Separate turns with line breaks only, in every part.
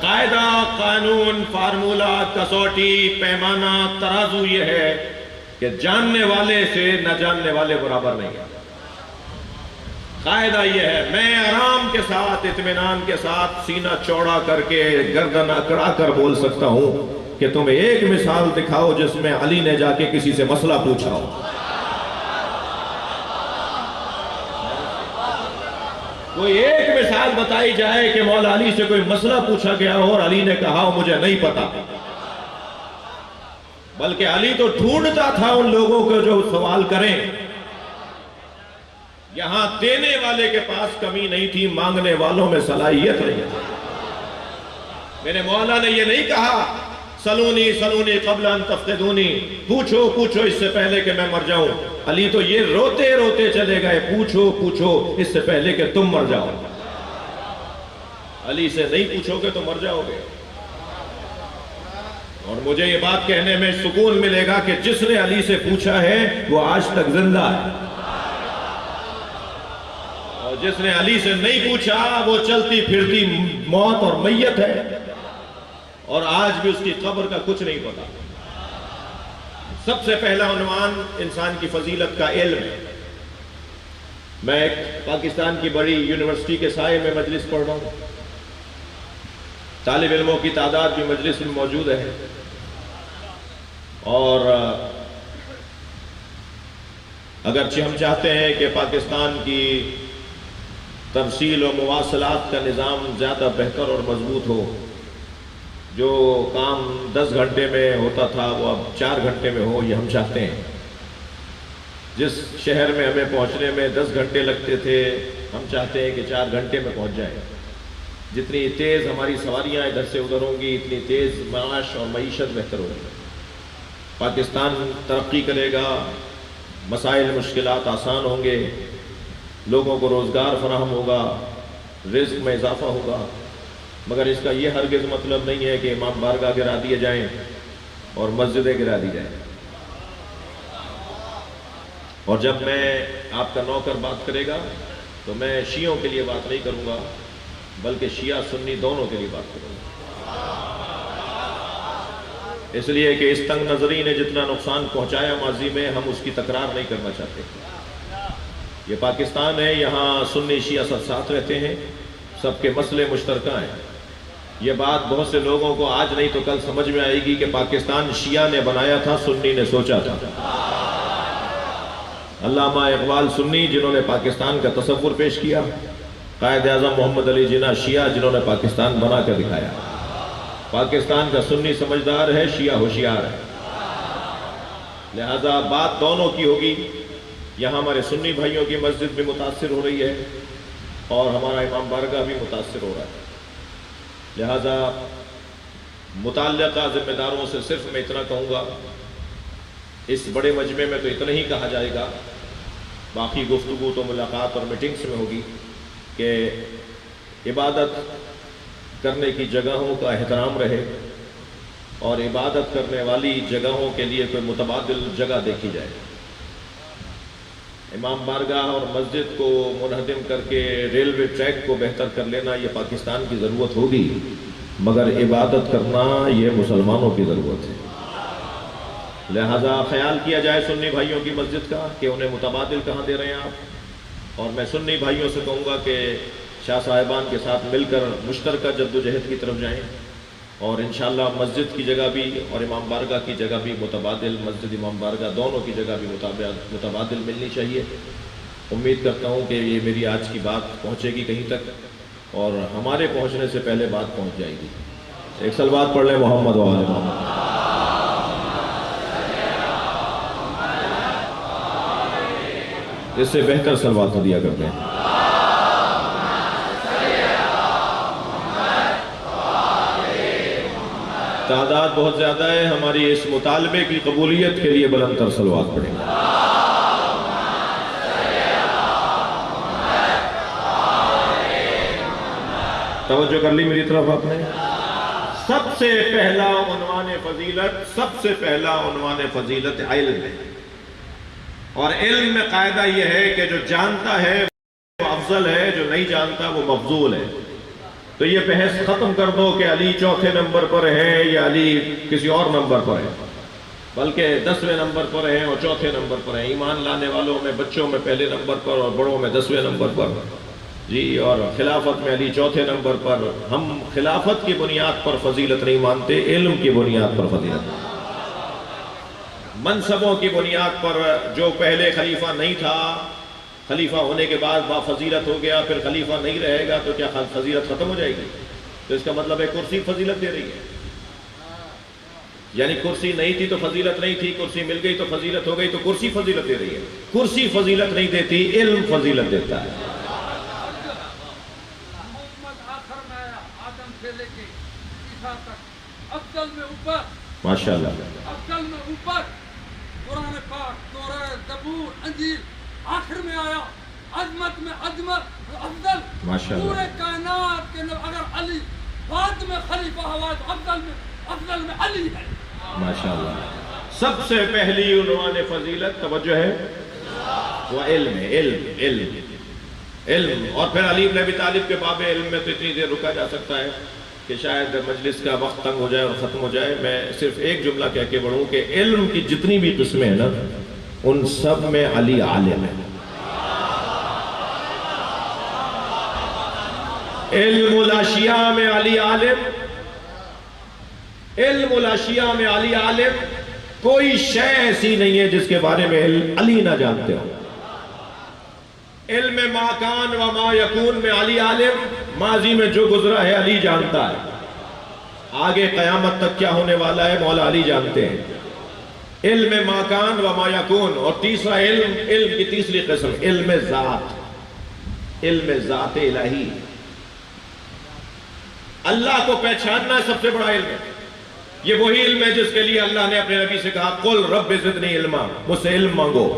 قاعدہ، قانون، فارمولہ، کسوٹی، پیمانہ، ترازو یہ ہے کہ جاننے والے سے نہ جاننے والے برابر نہیں ہے۔ قاعدہ یہ ہے، میں آرام کے ساتھ، اطمینان کے ساتھ، سینہ چوڑا کر کے، گردن اکڑا کر بول سکتا ہوں کہ تمہیں ایک مثال دکھاؤ جس میں علی نے جا کے کسی سے مسئلہ پوچھا ہو۔ کوئی ایک مثال بتائی جائے کہ مولا علی سے کوئی مسئلہ پوچھا گیا ہو اور علی نے کہا ہو مجھے نہیں پتا۔ بلکہ علی تو ڈھونڈتا تھا ان لوگوں کو جو سوال کریں۔ یہاں دینے والے کے پاس کمی نہیں تھی، مانگنے والوں میں صلاحیت نہیں تھی۔ میرے مولا نے یہ نہیں کہا سلونی سلونی قبل ان تفقدونی، پوچھو پوچھو اس سے پہلے کہ میں مر جاؤں۔ علی تو یہ روتے روتے چلے گئے، پوچھو پوچھو اس سے پہلے کہ تم مر جاؤ۔ علی سے نہیں پوچھو گے تو مر جاؤ گے۔ اور مجھے یہ بات کہنے میں سکون ملے گا کہ جس نے علی سے پوچھا ہے وہ آج تک زندہ ہے، اور جس نے علی سے نہیں پوچھا وہ چلتی پھرتی موت اور میت ہے، اور آج بھی اس کی قبر کا کچھ نہیں پتا۔ سب سے پہلا عنوان انسان کی فضیلت کا علم ہے۔ میں ایک پاکستان کی بڑی یونیورسٹی کے سائے میں مجلس پڑھ رہا ہوں، طالب علموں کی تعداد بھی مجلس میں موجود ہے، اور اگرچہ ہم چاہتے ہیں کہ پاکستان کی ترسیل و مواصلات کا نظام زیادہ بہتر اور مضبوط ہو، جو کام 10 گھنٹے میں ہوتا تھا وہ اب 4 گھنٹے میں ہو، یہ ہم چاہتے ہیں۔ جس شہر میں ہمیں پہنچنے میں 10 گھنٹے لگتے تھے، ہم چاہتے ہیں کہ 4 گھنٹے میں پہنچ جائیں۔ جتنی تیز ہماری سواریاں ادھر سے ادھر ہوں گی، اتنی تیز معاش اور معیشت بہتر ہوگی۔ پاکستان ترقی کرے گا، مسائل مشکلات آسان ہوں گے، لوگوں کو روزگار فراہم ہوگا، رزق میں اضافہ ہوگا۔ مگر اس کا یہ ہرگز مطلب نہیں ہے کہ امام بارگاہ گرا دیے جائیں اور مسجدیں گرا دی جائیں۔ اور جب میں آپ کا نوکر بات کرے گا تو میں شیعوں کے لیے بات نہیں کروں گا، بلکہ شیعہ سنی دونوں کے لیے بات کروں گا، اس لیے کہ اس تنگ نظری نے جتنا نقصان پہنچایا ماضی میں، ہم اس کی تکرار نہیں کرنا چاہتے۔ یہ پاکستان ہے، یہاں سنی شیعہ سب ساتھ رہتے ہیں، سب کے مسئلے مشترکہ ہیں۔ یہ بات بہت سے لوگوں کو آج نہیں تو کل سمجھ میں آئے گی کہ پاکستان شیعہ نے بنایا تھا، سنی نے سوچا تھا۔ علامہ اقبال سنی جنہوں نے پاکستان کا تصور پیش کیا، قائد اعظم محمد علی جناح شیعہ جنہوں نے پاکستان بنا کر دکھایا۔ پاکستان کا سنی سمجھدار ہے، شیعہ ہوشیار ہے، لہذا بات دونوں کی ہوگی۔ یہاں ہمارے سنی بھائیوں کی مسجد بھی متاثر ہو رہی ہے اور ہمارا امام بارگاہ بھی متاثر ہو رہا ہے، لہذا متعلقہ ذمہ داروں سے صرف میں اتنا کہوں گا، اس بڑے مجمع میں تو اتنا ہی کہا جائے گا، باقی گفتگو تو ملاقات اور میٹنگز میں ہوگی، کہ عبادت کرنے کی جگہوں کا احترام رہے اور عبادت کرنے والی جگہوں کے لیے کوئی متبادل جگہ دیکھی جائے۔ امام بارگاہ اور مسجد کو منہدم کر کے ریلوے ٹریک کو بہتر کر لینا یہ پاکستان کی ضرورت ہوگی، مگر عبادت کرنا یہ مسلمانوں کی ضرورت ہے۔ لہذا خیال کیا جائے سنی بھائیوں کی مسجد کا کہ انہیں متبادل کہاں دے رہے ہیں آپ، اور میں سنی بھائیوں سے کہوں گا کہ شاہ صاحبان کے ساتھ مل کر مشترکہ جدوجہد کی طرف جائیں، اور انشاءاللہ مسجد کی جگہ بھی اور امام بارگاہ کی جگہ بھی متبادل، مسجد امام بارگاہ دونوں کی جگہ بھی متبادل ملنی چاہیے۔ امید کرتا ہوں کہ یہ میری آج کی بات پہنچے گی کہیں تک، اور ہمارے پہنچنے سے پہلے بات پہنچ جائے گی۔ ایک صلوات پڑھ لیں محمد و آل محمد۔ اس سے بہتر صلوات دیا کرتے ہیں۔ تعداد بہت زیادہ ہے، ہماری اس مطالبے کی قبولیت کے لیے بلند تر صلوات پڑھیں گے۔ توجہ کر لی میری طرف آپ نے؟ سب سے پہلا عنوان فضیلت، سب سے پہلا عنوان فضیلت علم ہے، اور علم میں قاعدہ یہ ہے کہ جو جانتا ہے وہ افضل ہے، جو نہیں جانتا وہ مفضول ہے۔ تو یہ بحث ختم کر دو کہ علی چوتھے نمبر پر ہے یا علی کسی اور نمبر پر ہے، بلکہ 10ویں نمبر پر ہیں اور چوتھے نمبر پر ہیں۔ ایمان لانے والوں میں بچوں میں پہلے نمبر پر اور بڑوں میں 10ویں نمبر پر جی، اور خلافت میں علی چوتھے نمبر پر۔ ہم خلافت کی بنیاد پر فضیلت نہیں مانتے، علم کی بنیاد پر فضیلت، منصبوں کی بنیاد پر۔ جو پہلے خلیفہ نہیں تھا، خلیفہ ہونے کے بعد با فضیلت ہو گیا، پھر خلیفہ نہیں رہے گا تو کیا فضیلت ختم ہو جائے گی؟ تو اس کا مطلب ہے کرسی فضیلت دے رہی ہے، یعنی کرسی نہیں تھی تو فضیلت نہیں تھی، کرسی مل گئی تو فضیلت ہو گئی، تو کرسی فضیلت دے رہی ہے۔ کرسی فضیلت نہیں دیتی، علم فضیلت دیتا ہے۔ ماشاء اللہ،
افضل میں اوپر قرآن پاک، تورات، زبور، انجیل، آخر میں آیا عظمت میں عظمت افضل پورے کائنات کے اگر علی بعد میں خلیفہ ہوا تو افضل میں علی ہے۔
ماشاءاللہ، سب سے پہلی عنوان فضیلت توجہ ہے وہ علم ہے، علم۔ اور پھر علی بن ابی طالب کے باب علم میں تو اتنی دیر رکا جا سکتا ہے کہ شاید مجلس کا وقت تنگ ہو جائے اور ختم ہو جائے۔ میں صرف ایک جملہ کہہ کے بڑھوں کہ علم کی جتنی بھی قسمیں ہیں نا، ان سب میں علی عالم ہے۔ علم الاشیاء میں علی عالم، علم الاشیاء میں علی عالم، کوئی شے ایسی نہیں ہے جس کے بارے میں علی نہ جانتے ہو۔ علم ما کان و ما یکون میں علی عالم، ماضی میں جو گزرا ہے علی جانتا ہے، آگے قیامت تک کیا ہونے والا ہے مولا علی جانتے ہیں۔ علم ما کان و ما یکون۔ اور تیسرا علم کی تیسری قسم علم ذات، علم ذات الہی، اللہ کو پہچاننا سب سے بڑا علم ہے۔ یہ وہی علم ہے جس کے لیے اللہ نے اپنے نبی سے کہا قل رب زدنی علما، مجھ سے علم مانگو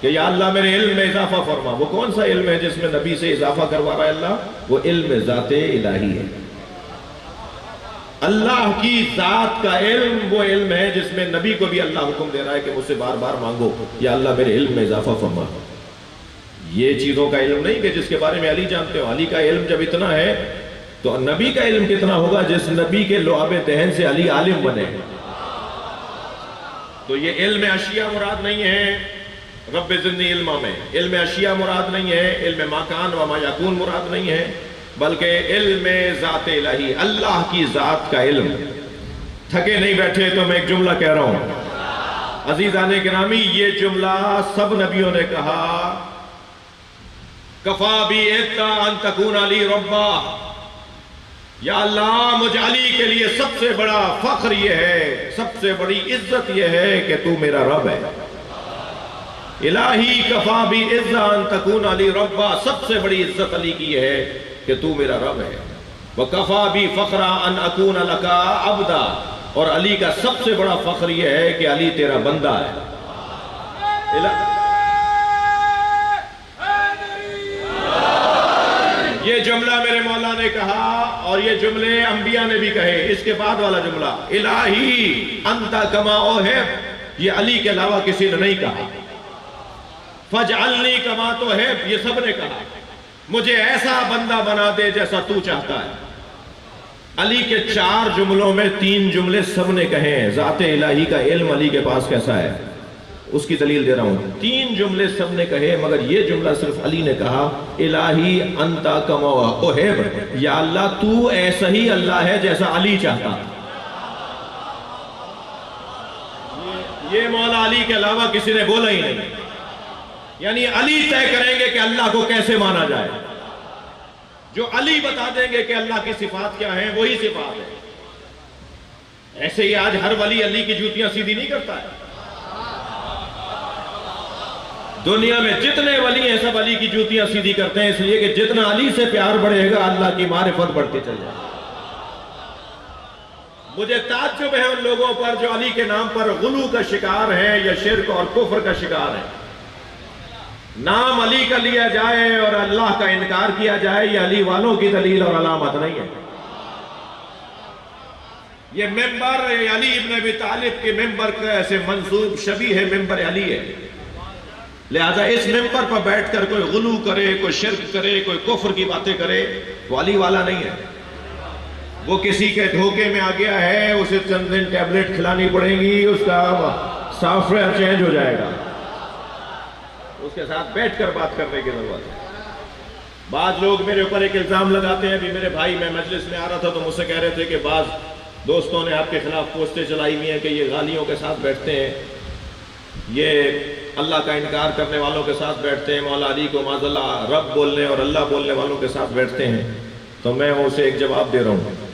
کہ یا اللہ میرے علم میں اضافہ فرما۔ وہ کون سا علم ہے جس میں نبی سے اضافہ کروا رہا ہے اللہ؟ وہ علم ذات الہی ہے۔ اللہ کی ذات کا علم وہ علم ہے جس میں نبی کو بھی اللہ حکم دے رہا ہے کہ مجھ سے بار بار مانگو یا اللہ میرے علم میں اضافہ فرما۔ یہ چیزوں کا علم نہیں کہ جس کے بارے میں علی جانتے ہو۔ علی کا علم جب اتنا ہے تو نبی کا علم کتنا ہوگا جس نبی کے لعاب دہن سے علی عالم بنے۔ تو یہ علم اشیاء مراد نہیں ہے رب زدنی علما میں، علم اشیاء مراد نہیں ہے، علم ما کان و ما یکون مراد نہیں ہے، بلکہ علم ذات الہی، اللہ کی ذات کا علم۔ تھکے نہیں بیٹھے تو میں ایک جملہ کہہ رہا ہوں عزیزان گرامی، یہ جملہ سب نبیوں نے کہا کفا بی اتا ان تکون علی ربا، یا اللہ مجھ علی کے لیے سب سے بڑا فخر یہ ہے، سب سے بڑی عزت یہ ہے کہ تو میرا رب ہے۔ الہی کفا بی اتا ان تکون علی ربا، سب سے بڑی عزت علی کی یہ ہے کہ تو میرا رب ہے۔ وَكَفَى بِي فَخْرًا أَنْ أَكُونَ لَكَ عَبْدًا، اور علی کا سب سے بڑا فخر یہ ہے کہ علی تیرا بندہ ہے۔ یہ جملہ میرے مولا نے کہا اور یہ جملے انبیاء نے بھی کہے۔ اس کے بعد والا جملہ الہی انت کما اوہب، یہ علی کے علاوہ کسی نے نہیں کہا۔ فجعلنی کما تحب، یہ سب نے کہا مجھے ایسا بندہ بنا دے جیسا تو چاہتا ہے۔ علی کے 4 جملوں میں 3 جملے سب نے کہے ہیں۔ ذات الہی کا علم علی کے پاس کیسا ہے اس کی دلیل دے رہا ہوں۔ 3 جملے سب نے کہے مگر یہ جملہ صرف علی نے کہا الہی انت کما احب، یا اللہ تو ایسا ہی اللہ ہے جیسا علی چاہتا۔ یہ مولا علی کے علاوہ کسی نے بولا ہی نہیں، یعنی علی طے کریں گے کہ اللہ کو کیسے مانا جائے۔ جو علی بتا دیں گے کہ اللہ کی صفات کیا ہیں وہی صفات ہے۔ ایسے ہی آج ہر ولی علی کی جوتیاں سیدھی نہیں کرتا ہے۔ دنیا میں جتنے ولی ہیں سب علی کی جوتیاں سیدھی کرتے ہیں، اس لیے کہ جتنا علی سے پیار بڑھے گا اللہ کی معرفت بڑھتی چل جائے۔ مجھے تعجب ہے ان لوگوں پر جو علی کے نام پر غلو کا شکار ہیں یا شرک اور کفر کا شکار ہیں۔ نام علی کا لیا جائے اور اللہ کا انکار کیا جائے، یہ علی والوں کی دلیل اور علامت نہیں ہے۔ یہ ممبر علی ابن ابی طالب کے ممبر کا ایسے منسوب شبیہ ہے ممبر علی ہے۔ لہذا اس ممبر پر بیٹھ کر کوئی غلو کرے، کوئی شرک کرے، کوئی کفر کی باتیں کرے، وہ علی والا نہیں ہے. وہ کسی کے دھوکے میں آ گیا ہے، اسے چند دن ٹیبلٹ کھلانی پڑیں گی، اس کا سافٹ ویئر چینج ہو جائے گا. اس کے ساتھ بیٹھ کر بات کرنے کی ضرورت ہے. بعض لوگ میرے اوپر ایک الزام لگاتے ہیں. ابھی میرے بھائی، میں مجلس میں آ رہا تھا تو مجھ سے کہہ رہے تھے کہ بعض دوستوں نے آپ کے خلاف پوسٹیں چلائی ہوئی ہیں کہ یہ غالیوں کے ساتھ بیٹھتے ہیں، یہ اللہ کا انکار کرنے والوں کے ساتھ بیٹھتے ہیں، مولا علی کو معاذ اللہ رب بولنے اور اللہ بولنے والوں کے ساتھ بیٹھتے ہیں. تو میں اسے ایک جواب دے رہا ہوں.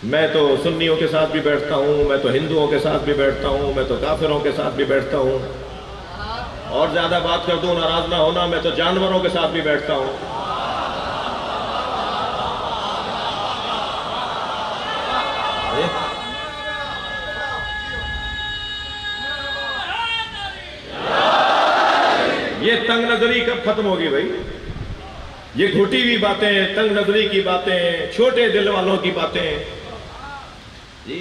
میں تو سنیوں کے ساتھ بھی بیٹھتا ہوں، میں تو ہندوؤں کے ساتھ بھی بیٹھتا ہوں، میں تو کافروں کے ساتھ بھی بیٹھتا ہوں، اور زیادہ بات کر دوں ناراض نہ ہونا، میں تو جانوروں کے ساتھ بھی بیٹھتا ہوں. یہ تنگ نظری کب ختم ہوگی بھائی؟ یہ گھٹی ہوئی باتیں، تنگ نظری کی باتیں، چھوٹے دل والوں کی باتیں. جی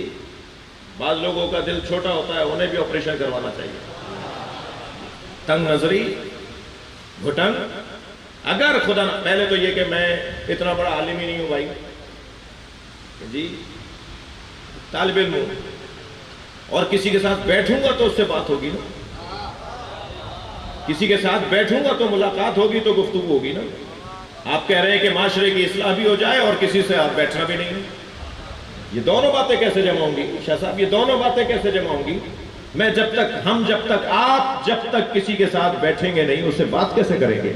بعض لوگوں کا دل چھوٹا ہوتا ہے، انہیں بھی آپریشن کروانا چاہیے. تنگ نظری، گھٹن، اگر خدا نہ، پہلے تو یہ کہ میں اتنا بڑا عالم ہی نہیں ہوں بھائی، جی طالب علم ہوں، اور کسی کے ساتھ بیٹھوں گا تو اس سے بات ہوگی نا، کسی کے ساتھ بیٹھوں گا تو ملاقات ہوگی، تو گفتگو ہوگی نا. آپ کہہ رہے ہیں کہ معاشرے کی اصلاح بھی ہو جائے اور کسی سے آپ بیٹھنا بھی نہیں. یہ دونوں باتیں کیسے جمع ہوں گی شاہ صاحب؟ یہ دونوں باتیں کیسے جمع ہوں گی؟ میں جب تک آپ جب تک کسی کے ساتھ بیٹھیں گے نہیں، اس سے بات کیسے کریں گے؟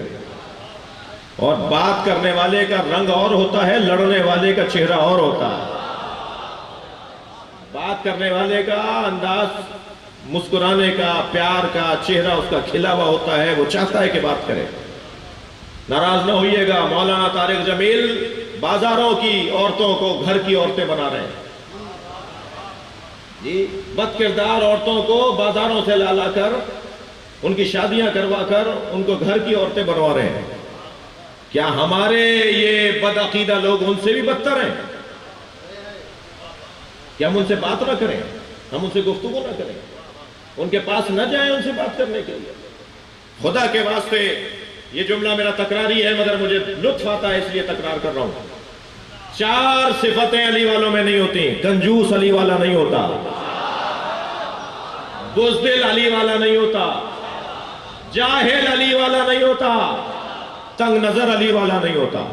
اور بات کرنے والے کا رنگ اور ہوتا ہے، لڑنے والے کا چہرہ اور ہوتا ہے. بات کرنے والے کا انداز، مسکرانے کا، پیار کا چہرہ اس کا کھلا ہوا ہوتا ہے، وہ چاہتا ہے کہ بات کرے. ناراض نہ ہوئیے گا، مولانا طارق جمیل بازاروں کی عورتوں کو گھر کی عورتیں بنا رہے ہیں. جی بد کردار عورتوں کو بازاروں سے لا کر، ان کی شادیاں کروا کر ان کو گھر کی عورتیں بنوا رہے ہیں. کیا ہمارے یہ بد عقیدہ لوگ ان سے بھی بدتر ہیں؟ کیا ہم ان سے بات نہ کریں، ہم ان سے گفتگو نہ کریں، ان کے پاس نہ جائیں ان سے بات کرنے کے لیے؟ خدا کے واسطے یہ جملہ میرا تکراری ہے، مگر مجھے لطف آتا ہے اس لیے تکرار کر رہا ہوں. 4 صفتیں علی والوں میں نہیں ہوتی. کنجوس علی والا نہیں ہوتا، بزدل علی والا نہیں ہوتا، جاہل علی والا نہیں ہوتا، تنگ نظر علی والا نہیں ہوتا.